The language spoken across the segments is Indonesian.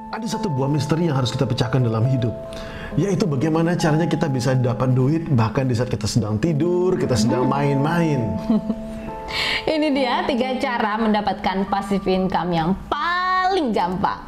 Ada satu buah misteri yang harus kita pecahkan dalam hidup, yaitu bagaimana caranya kita bisa dapat duit bahkan di saat kita sedang tidur, kita sedang main-main. Ini dia 3 cara mendapatkan passive income yang paling gampang.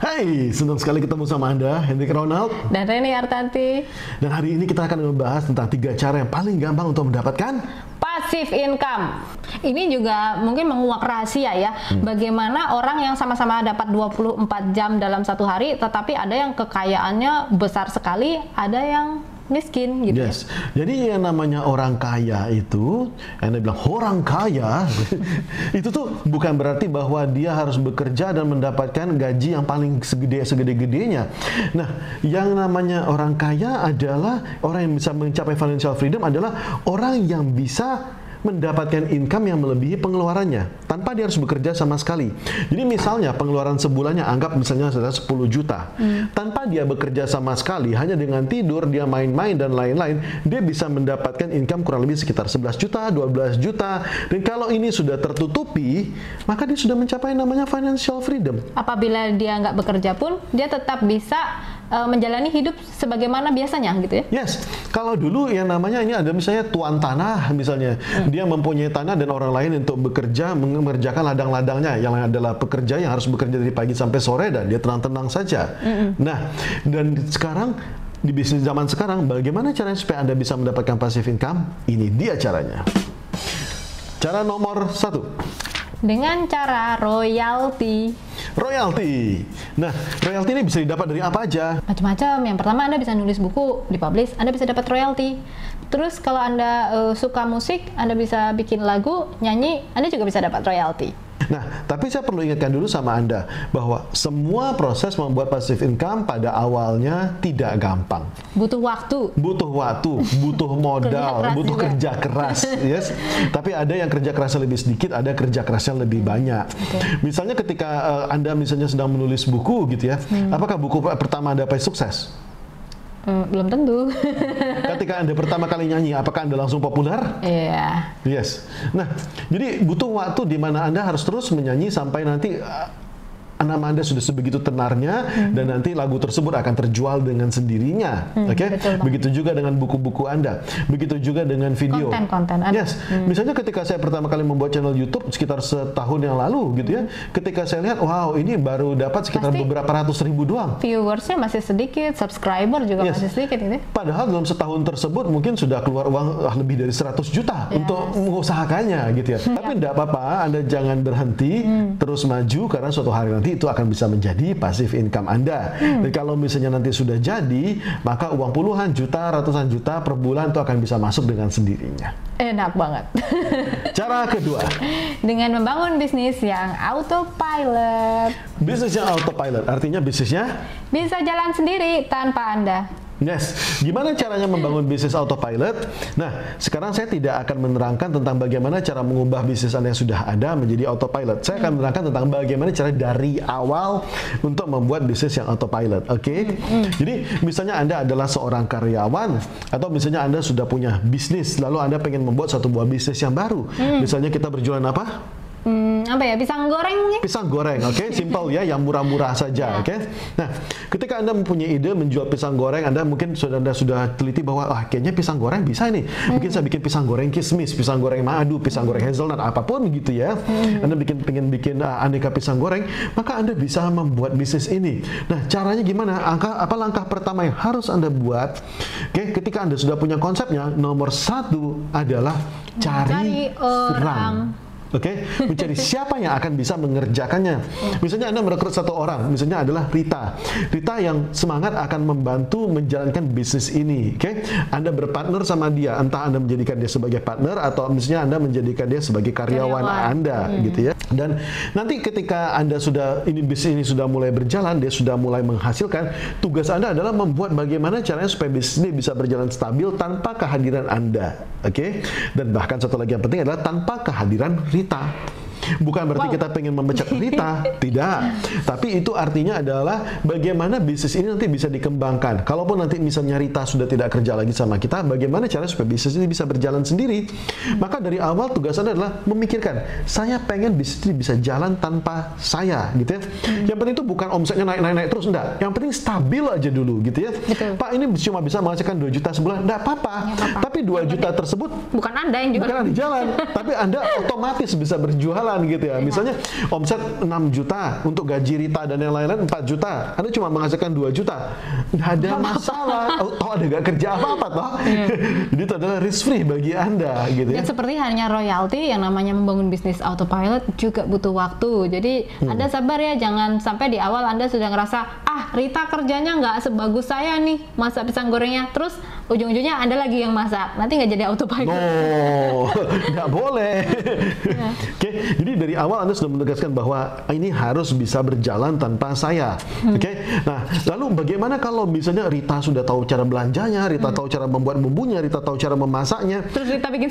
Hai, senang sekali ketemu sama Anda, Hendrik Ronald Dan Reni Artanti. Dan hari ini kita akan membahas tentang 3 cara yang paling gampang untuk mendapatkan passive income. Ini juga mungkin menguak rahasia ya. Bagaimana orang yang sama-sama dapat 24 jam dalam satu hari, tetapi ada yang kekayaannya besar sekali, ada yang miskin gitu. Yes. Jadi yang namanya orang kaya itu, yang dia bilang orang kaya, itu tuh bukan berarti bahwa dia harus bekerja dan mendapatkan gaji yang paling segede-gedenya. Nah, yang namanya orang kaya adalah orang yang bisa mencapai financial freedom, adalah orang yang bisa mendapatkan income yang melebihi pengeluarannya tanpa dia harus bekerja sama sekali. Jadi misalnya pengeluaran sebulannya anggap misalnya sudah 10 juta. Tanpa dia bekerja sama sekali, hanya dengan tidur, dia main-main dan lain-lain, dia bisa mendapatkan income kurang lebih sekitar 11 juta, 12 juta. Dan kalau ini sudah tertutupi, maka dia sudah mencapai namanya financial freedom. Apabila dia nggak bekerja pun, dia tetap bisa menjalani hidup sebagaimana biasanya gitu ya. Yes, kalau dulu yang namanya ini ada misalnya tuan tanah misalnya, dia mempunyai tanah dan orang lain untuk bekerja mengerjakan ladang-ladangnya, yang lain adalah pekerja yang harus bekerja dari pagi sampai sore dan dia tenang-tenang saja. Nah, dan sekarang di bisnis zaman sekarang, bagaimana caranya supaya Anda bisa mendapatkan passive income? Ini dia caranya. Cara nomor 1. Dengan cara royalty. Royalty. Nah, royalty ini bisa didapat dari apa aja? Macam-macam. Yang pertama, Anda bisa nulis buku, dipublish, Anda bisa dapat royalty. Terus kalau Anda suka musik, Anda bisa bikin lagu, nyanyi, Anda juga bisa dapat royalty. Nah, tapi saya perlu ingatkan dulu sama Anda bahwa semua proses membuat passive income pada awalnya tidak gampang. Butuh waktu. Butuh waktu, butuh modal, butuh kerja keras, yes. Tapi ada yang kerja kerasnya lebih sedikit, ada kerja kerasnya lebih banyak. Misalnya ketika Anda misalnya sedang menulis buku gitu ya, apakah buku pertama Anda sukses? Belum tentu. Ketika Anda pertama kali nyanyi, apakah Anda langsung populer? Iya. Yes. Nah, jadi butuh waktu di mana Anda harus terus menyanyi sampai nanti nama Anda sudah sebegitu tenarnya, dan nanti lagu tersebut akan terjual dengan sendirinya. Oke? Begitu juga dengan buku-buku Anda. Begitu juga dengan video. Konten-konten Anda. Yes. Misalnya ketika saya pertama kali membuat channel YouTube sekitar setahun yang lalu gitu ya. Ketika saya lihat, wow, ini baru dapat sekitar beberapa ratus ribu doang. Viewersnya masih sedikit, subscriber juga masih sedikit gitu. Padahal dalam setahun tersebut mungkin sudah keluar uang lebih dari 100 juta untuk mengusahakannya gitu ya. Tapi tidak apa-apa, Anda jangan berhenti, terus maju, karena suatu hari nanti itu akan bisa menjadi passive income Anda. Dan kalau misalnya nanti sudah jadi, maka uang puluhan juta, ratusan juta per bulan itu akan bisa masuk dengan sendirinya. Enak banget. Cara kedua. Dengan membangun bisnis yang autopilot. Bisnis yang autopilot, artinya bisnisnya bisa jalan sendiri tanpa Anda. Yes, gimana caranya membangun bisnis autopilot? Nah, sekarang saya tidak akan menerangkan tentang bagaimana cara mengubah bisnis Anda yang sudah ada menjadi autopilot. Saya akan menerangkan tentang bagaimana cara dari awal untuk membuat bisnis yang autopilot. Oke? Jadi, misalnya Anda adalah seorang karyawan, atau misalnya Anda sudah punya bisnis, lalu Anda pengen membuat satu buah bisnis yang baru. Misalnya kita berjualan apa? Apa ya, pisang goreng mungkin? Pisang goreng, oke, simple ya, yang murah-murah saja, oke. Nah, ketika Anda mempunyai ide menjual pisang goreng, Anda mungkin sudah teliti bahwa kayaknya pisang goreng bisa nih. Mungkin saya bikin pisang goreng kismis, pisang goreng madu, pisang goreng hazelnut, apapun gitu ya. Anda pengen bikin aneka pisang goreng, maka Anda bisa membuat bisnis ini. Nah, caranya gimana? Apa langkah pertama yang harus Anda buat? Oke, ketika Anda sudah punya konsepnya, nomor 1 adalah cari orang. Oke, mencari siapa yang akan bisa mengerjakannya. Misalnya Anda merekrut satu orang, misalnya adalah Rita. Rita yang semangat akan membantu menjalankan bisnis ini. Oke, Anda berpartner sama dia, entah Anda menjadikan dia sebagai partner atau misalnya Anda menjadikan dia sebagai karyawan Anda, gitu ya. Dan nanti ketika Anda bisnis ini sudah mulai berjalan, dia sudah mulai menghasilkan, tugas Anda adalah membuat bagaimana caranya supaya bisnis ini bisa berjalan stabil tanpa kehadiran Anda. Oke, dan bahkan satu lagi yang penting adalah tanpa kehadiran Rita. Bukan berarti kita pengen memecat Rita, tidak. Tapi itu artinya adalah bagaimana bisnis ini nanti bisa dikembangkan. Kalaupun nanti misalnya Rita sudah tidak kerja lagi sama kita, bagaimana cara supaya bisnis ini bisa berjalan sendiri? Maka dari awal tugas Anda adalah memikirkan, saya pengen bisnis ini bisa jalan tanpa saya, gitu ya. Yang penting itu bukan omsetnya naik terus, enggak. Yang penting stabil aja dulu, gitu ya. Betul. Pak, ini cuma bisa menghasilkan 2 juta sebulan, enggak apa-apa. Tapi 2 juta tersebut bukan Anda yang jual. bukan Anda jalan, tapi Anda otomatis bisa berjualan, gitu ya. Misalnya omset 6 juta untuk gaji Rita dan yang lain-lain 4 juta. Anda cuma menghasilkan 2 juta. Nggak ada masalah. Toh ada nggak kerja apa-apa toh. Jadi itu adalah risk free bagi Anda, gitu ya. Dan seperti hanya royalti, yang namanya membangun bisnis autopilot juga butuh waktu. Jadi Anda sabar ya, jangan sampai di awal Anda sudah ngerasa, Rita kerjanya nggak sebagus saya nih masak pisang gorengnya. Terus ujung-ujungnya Anda lagi yang masak. Nanti nggak jadi autopilot. No, nggak boleh. Oke, jadi dari awal Anda sudah menegaskan bahwa ini harus bisa berjalan tanpa saya. Oke, nah lalu bagaimana kalau misalnya Rita sudah tahu cara belanjanya, Rita tahu cara membuat bumbunya, Rita tahu cara memasaknya, Terus Rita bikin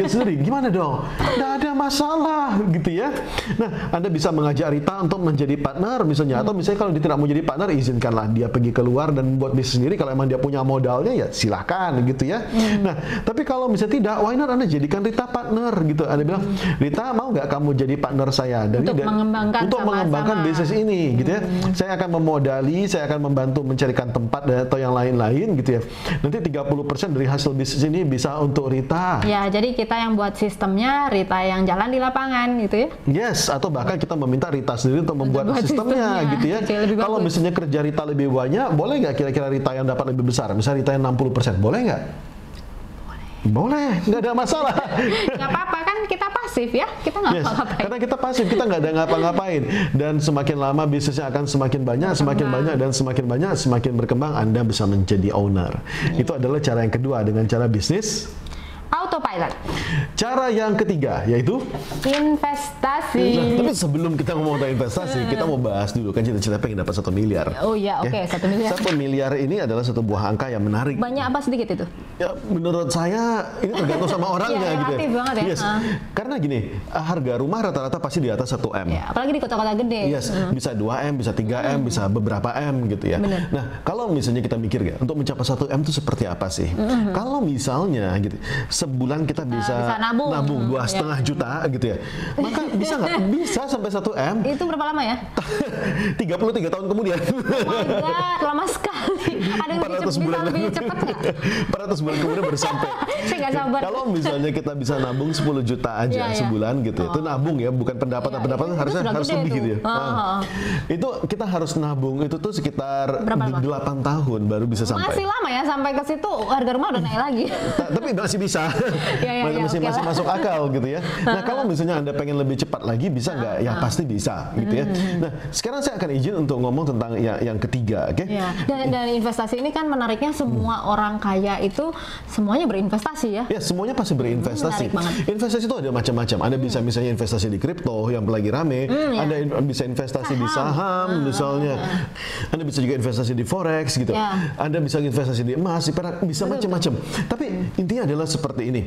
sendiri. Gimana dong? Nggak ada masalah, gitu ya. Nah, Anda bisa mengajak Rita untuk menjadi partner misalnya, atau misalnya kalau dia tidak mau jadi partner, izinkanlah dia pergi keluar dan membuat bisnis sendiri. Kalau emang dia punya modalnya, ya silahkan, gitu ya. Nah, tapi kalau misalnya tidak, why not Anda jadikan Rita partner, gitu. Anda bilang, Rita, mau nggak kamu jadi partner saya Untuk mengembangkan bisnis ini, gitu ya. Saya akan memodali, saya akan membantu mencarikan tempat atau yang lain-lain, gitu ya. Nanti 30% dari hasil bisnis ini bisa untuk Rita. Ya, jadi kita yang buat sistemnya, Rita yang jalan di lapangan, gitu ya. Yes, atau bahkan kita meminta Rita sendiri untuk membuat sistemnya, gitu ya. Kalau misalnya kerja Rita lebih banyak, boleh nggak kira-kira Rita yang dapat lebih besar? Misalnya Rita yang 60%, boleh nggak? Boleh, nggak ada masalah. Nggak apa-apa, kan kita pasif ya, kita nggak ngapa-ngapain. Karena kita pasif, kita nggak ada ngapa-ngapain. Dan semakin lama bisnisnya akan semakin banyak, dan semakin banyak, semakin berkembang, Anda bisa menjadi owner. Itu adalah cara yang kedua dengan cara bisnis autopilot. Cara yang ketiga yaitu investasi. Nah, tapi sebelum kita ngomong tentang investasi, kita mau bahas dulu kan cita-cita pengen dapat 1 miliar. Oh iya, oke, 1 miliar. 1 miliar ini adalah satu buah angka yang menarik. Banyak apa sedikit itu? Ya, menurut saya ini tergantung sama orangnya ya, gitu. Relatif banget ya. Yes. Karena gini, harga rumah rata-rata pasti di atas 1 M. Ya, apalagi di kota-kota gede. Yes, bisa 2 M, bisa 3 M, bisa beberapa M gitu ya. Bener. Nah, kalau misalnya kita mikir ya, untuk mencapai 1 M itu seperti apa sih? Kalau misalnya gitu, sebulan kita bisa nabung 2,5 juta gitu ya. Maka bisa nggak? Bisa sampai 1 M. Itu berapa lama ya? 33 tahun kemudian. Oh my God, lama sekali. Ada yang bisa lebih cepat nggak? 400 bulan kemudian baru sampai. Saya nggak sabar. Kalau misalnya kita bisa nabung 10 juta aja sebulan gitu, itu nabung ya, bukan pendapatan harus lebih gitu ya. Itu kita harus nabung itu tuh sekitar 8 tahun baru bisa sampai. Masih lama ya sampai ke situ, harga rumah udah naik lagi. Tapi masih bisa. Masih masuk akal gitu ya. Nah, kalau misalnya Anda pengen lebih cepat lagi, bisa nggak? Ya pasti bisa gitu ya. Nah, sekarang saya akan izin untuk ngomong tentang yang ketiga, oke? Ya. Dan investasi ini kan menariknya semua orang kaya itu semuanya berinvestasi ya? Ya, semuanya pasti berinvestasi. Investasi itu ada macam-macam. Anda bisa misalnya investasi di kripto yang lagi rame. Anda bisa investasi di saham misalnya. Anda bisa juga investasi di forex gitu. Anda bisa investasi di emas, di perak, bisa macam-macam. Tapi intinya adalah seperti ini.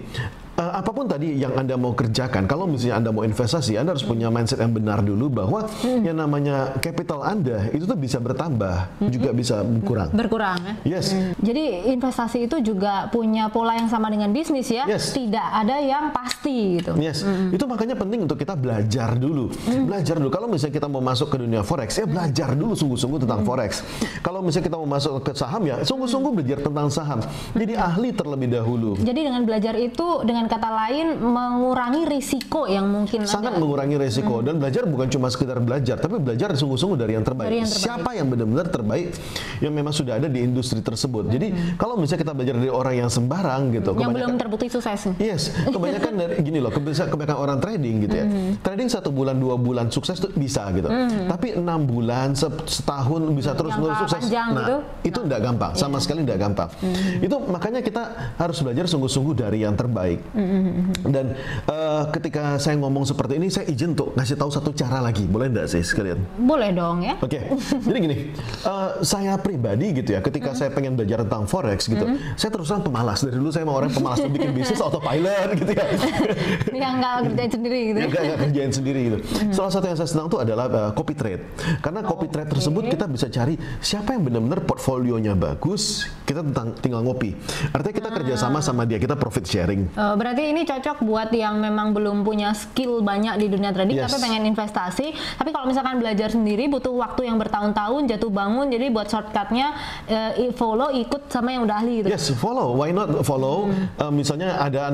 Apapun tadi yang Anda mau kerjakan, kalau misalnya Anda mau investasi, Anda harus punya mindset yang benar dulu bahwa yang namanya capital Anda itu tuh bisa bertambah, juga bisa berkurang ya? Yes. Jadi investasi itu juga punya pola yang sama dengan bisnis ya? Yes. Tidak ada yang pasti gitu. Yes. Itu makanya penting untuk kita belajar dulu. Belajar dulu. Kalau misalnya kita mau masuk ke dunia forex, ya belajar dulu sungguh-sungguh tentang forex. Kalau misalnya kita mau masuk ke saham, ya sungguh-sungguh belajar tentang saham. Jadi ahli terlebih dahulu. Jadi dengan belajar itu, dengan kata lain, mengurangi risiko yang mungkin sangat mengurangi risiko. Dan belajar bukan cuma sekedar belajar, tapi belajar sungguh-sungguh dari yang terbaik. Siapa yang benar-benar terbaik yang memang sudah ada di industri tersebut. Jadi kalau misalnya kita belajar dari orang yang sembarang gitu, yang belum terbukti sukses. Yes, kebanyakan dari gini loh, kebanyakan orang trading gitu ya. Trading 1 bulan 2 bulan sukses tuh bisa gitu. Tapi 6 bulan, setahun bisa terus sukses. Nah, itu enggak gampang, sama sekali enggak gampang. Itu makanya kita harus belajar sungguh-sungguh dari yang terbaik. Dan ketika saya ngomong seperti ini, saya izin untuk ngasih tahu satu cara lagi, boleh nggak sih sekalian? Boleh dong ya. Oke, jadi gini, saya pribadi gitu ya, ketika saya pengen belajar tentang forex gitu, saya terus terang pemalas. Dari dulu saya mau orang pemalas untuk bikin bisnis autopilot gitu ya. Yang nggak kerjain sendiri gitu. Nggak kerjain sendiri gitu. Salah satu yang saya senang tuh adalah copy trade. Karena copy trade tersebut kita bisa cari siapa yang benar-benar portfolionya bagus, kita tinggal ngopi. Artinya kita kerjasama sama dia, kita profit sharing. Berarti ini cocok buat yang memang belum punya skill banyak di dunia trading, tapi pengen investasi. Tapi kalau misalkan belajar sendiri butuh waktu yang bertahun-tahun, jatuh bangun. Jadi buat shortcutnya follow, ikut sama yang udah ahli gitu. Yes, follow. Why not follow? Misalnya ada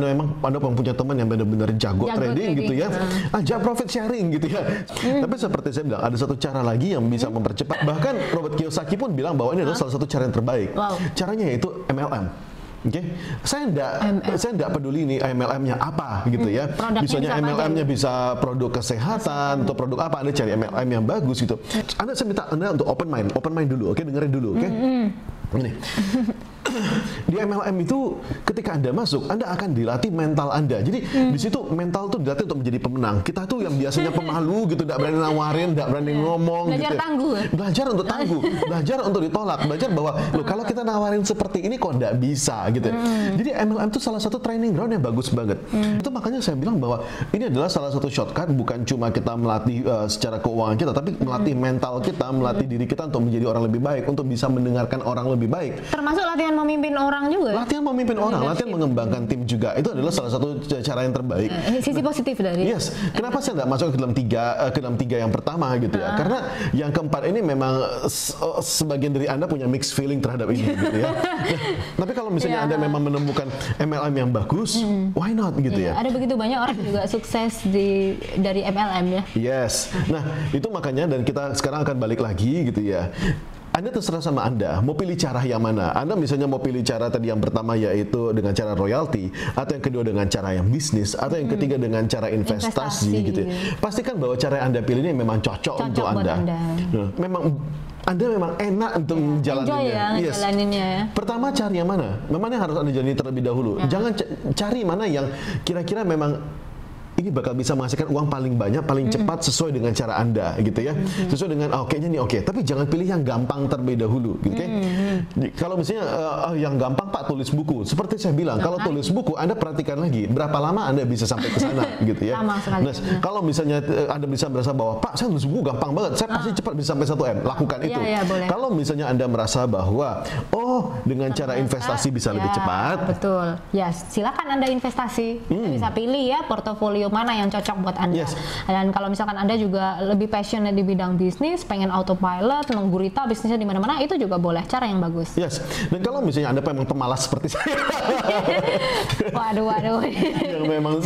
punya teman yang benar-benar jago trading gitu ya, ajak profit sharing gitu ya. Tapi seperti saya bilang, ada satu cara lagi yang bisa mempercepat. Bahkan Robert Kiyosaki pun bilang bahwa ini adalah salah satu cara yang terbaik. Caranya yaitu MLM. Oke, saya enggak peduli ini MLM-nya apa gitu ya. Misalnya MLM-nya bisa produk kesehatan atau produk apa, Anda cari MLM yang bagus gitu. Saya minta Anda untuk open mind dulu, oke, dengerin dulu, oke. Ini di MLM itu ketika Anda masuk, Anda akan dilatih mental Anda. Jadi di situ mental tuh dilatih untuk menjadi pemenang. Kita tuh yang biasanya pemalu gitu, tidak berani nawarin, tidak berani ngomong. Belajar gitu. Tangguh. Belajar untuk tangguh, belajar untuk ditolak, belajar bahwa loh kalau kita nawarin seperti ini kok tidak bisa gitu. Jadi MLM itu salah satu training ground yang bagus banget. Itu makanya saya bilang bahwa ini adalah salah satu shortcut, bukan cuma kita melatih secara keuangan kita, tapi melatih mental kita, melatih diri kita untuk menjadi orang lebih baik, untuk bisa mendengarkan orang lebih baik. Termasuk latihan memimpin orang juga. Latihan memimpin orang, latihan mengembangkan tim juga. Itu adalah salah satu cara yang terbaik. Sisi positif dari. Yes. Kenapa saya tidak masuk ke dalam tiga yang pertama gitu ya? Karena yang keempat ini memang sebagian dari Anda punya mixed feeling terhadap ini gitu ya. Tapi kalau misalnya Anda memang menemukan MLM yang bagus, why not gitu ya? Ada begitu banyak orang juga sukses dari MLM ya. Yes. Nah, itu makanya, dan kita sekarang akan balik lagi gitu ya. Anda terserah sama Anda, mau pilih cara yang mana. Anda misalnya mau pilih cara tadi yang pertama yaitu dengan cara royalti, atau yang kedua dengan cara yang bisnis, atau yang ketiga dengan cara investasi gitu ya. Pastikan bahwa cara yang Anda pilih ini memang cocok untuk Anda. Nah, Anda memang enak untuk menjalaninya. Ngejalaninnya ya. Pertama cari yang mana? Memang yang harus Anda jalani terlebih dahulu. Jangan cari mana yang kira-kira memang ini bakal bisa menghasilkan uang paling banyak, paling cepat sesuai dengan cara Anda gitu ya. Sesuai dengan kayaknya nih oke. Tapi jangan pilih yang gampang terlebih dahulu gitu, Kalau misalnya yang gampang Pak tulis buku. Seperti saya bilang, kalau tulis buku Anda perhatikan lagi berapa lama Anda bisa sampai ke sana gitu ya. Nah, kalau misalnya Anda bisa merasa bahwa Pak saya tulis buku gampang banget, saya pasti cepat bisa sampai 1M, lakukan itu. Kalau misalnya Anda merasa bahwa dengan cara investasi bisa lebih cepat. Betul. Ya, silakan Anda investasi. Anda bisa pilih ya portofolio mana yang cocok buat Anda. Dan kalau misalkan Anda juga lebih passionate di bidang bisnis, pengen autopilot, menggurita bisnisnya di mana-mana, itu juga boleh, cara yang bagus. Yes. Dan kalau misalnya Anda memang pemalas seperti saya. Waduh. Yang memang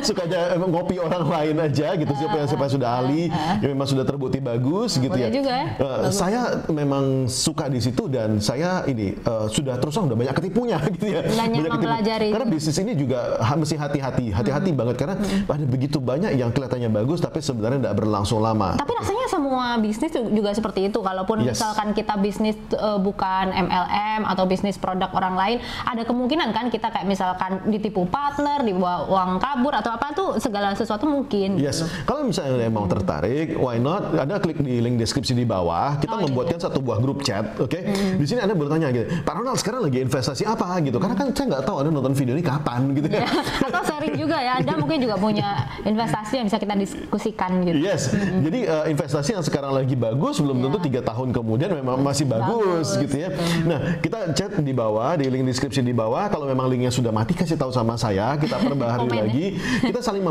suka aja ngopi orang lain aja gitu, siapa sudah ahli, yang memang sudah terbukti bagus gitu ya. Juga, saya memang suka di situ, dan saya ini sudah banyak ketipunya gitu ya. Banyak mempelajari. Karena bisnis ini juga mesti hati-hati banget, karena ada begitu banyak yang kelihatannya bagus tapi sebenarnya tidak berlangsung lama. Tapi rasanya semua bisnis juga seperti itu. Kalaupun misalkan kita bisnis bukan MLM atau bisnis produk orang lain, ada kemungkinan kan kita kayak misalkan ditipu partner, dibawa uang kabur atau apa tuh, segala sesuatu mungkin. Yes. Kalau misalnya mau tertarik, why not? Anda klik di link deskripsi di bawah. Kita membuatkan satu buah grup chat, oke? Di sini Anda bertanya gitu, Pak Ronald sekarang lagi investasi apa gitu? Karena kan saya nggak tahu Anda nonton video ini kapan gitu ya. Atau sharing juga ya, Anda mungkin juga punya investasi yang bisa kita diskusikan gitu. Yes, jadi investasi yang sekarang lagi bagus belum tentu 3 tahun kemudian memang masih bagus gitu ya. Nah, kita chat di bawah, di link deskripsi di bawah. Kalau memang linknya sudah mati, kasih tahu sama saya, kita perbaharui lagi. Kita saling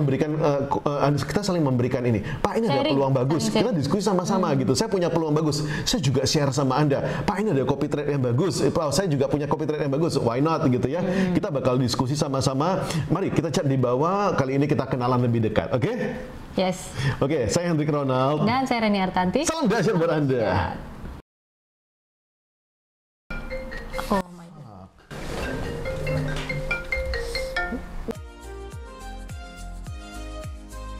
memberikan ini. Pak, ini ada peluang bagus. Kita diskusi sama-sama gitu. Saya punya peluang bagus, saya juga share sama Anda. Pak, ini ada copy trade yang bagus. Saya juga punya copy trade yang bagus. Why not gitu ya? Kita bakal diskusi sama-sama. Mari kita chat di bawah. Kali ini kita kenalan lebih dekat, oke? Yes. Oke, saya Hendrik Ronald. Dan saya Reni Artanti. Salam dahsyat buat Anda. Ya.